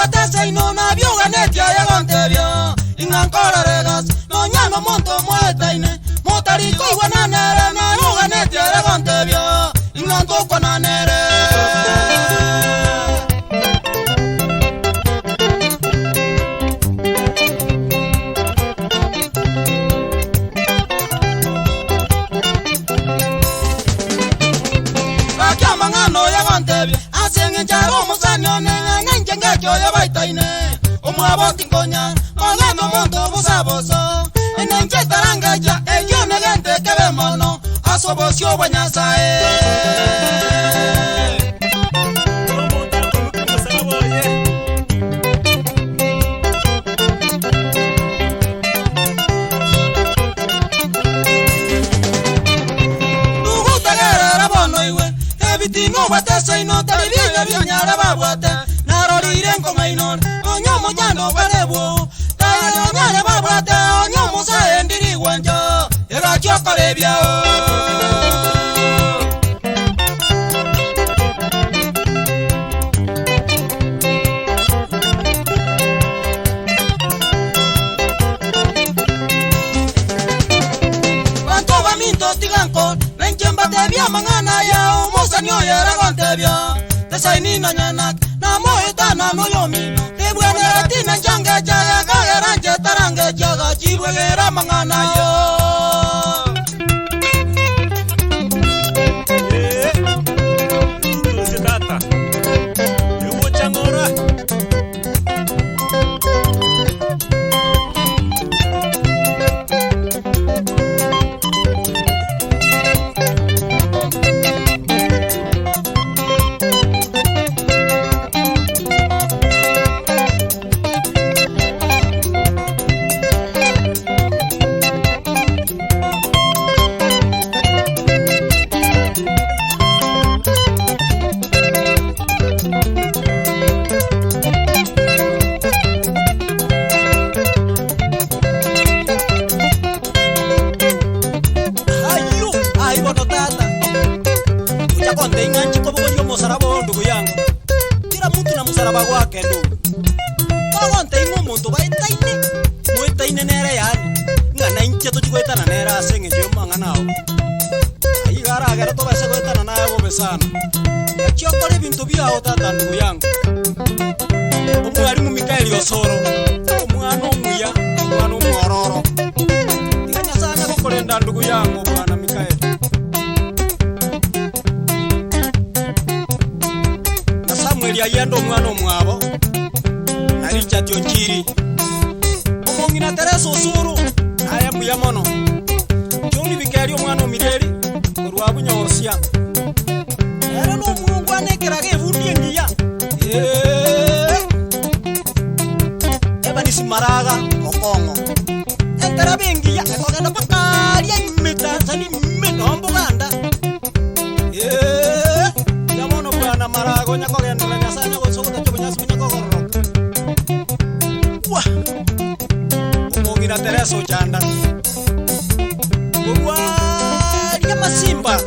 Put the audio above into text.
watese inona byoga netia yagontebyo ingankora regas no nyano monto muetaine motariko iwana nere na yoga netia yagontebyo ingantoko na nere Asengejaro musanyo nenga njenga kyoya baitaine omwaboti ngonya magano monto busaboso enenje tarangaja eyo negente kebe mono asobosyo banyasae Tino watese ino tabibiga byonyara babwate narorire nkomaino onyomo nyando barebu tayo nyara babwate onyomo sae ndiri wanjo era chokorebya Banto baminto tiganko Nenjemba tebia mangana ya Mosanyo yera gontebia Tesaini na nyanak Na moita na noyomi Tebwene ratina njange jaga Gageranje tarange jaga Chibwegera mangana yo Tata Ewo changora wake ndu bagonte ingo muntu baitaine muitaine nere yani ngana inche to chigwetana nera asenge je mangana o ayigara agera to base gwetana naye go besana chokore bintu bia o tata ndu yangu omwari mu Mikaeli Osoro omwana omuya omwana omwororo inganya sana gokorenda ndu yangu bwana Mikaeli Samuel yayendo omwana omwabo na Richard Onchiri omongina Teresa Osuru aya muyamono Joni Bikari omwana omireri orwabu nyorsia era no mungu anekerage evundi engiya eba nisimaraga mokongo entera bengiya ekogenda pakaria imetanzani menombo ganda yamono bwana marago nyakogenda na nyasanya gosogota cyobanyasi nyakogororo wa omongira Teresa Ochanda Gwa ya masimba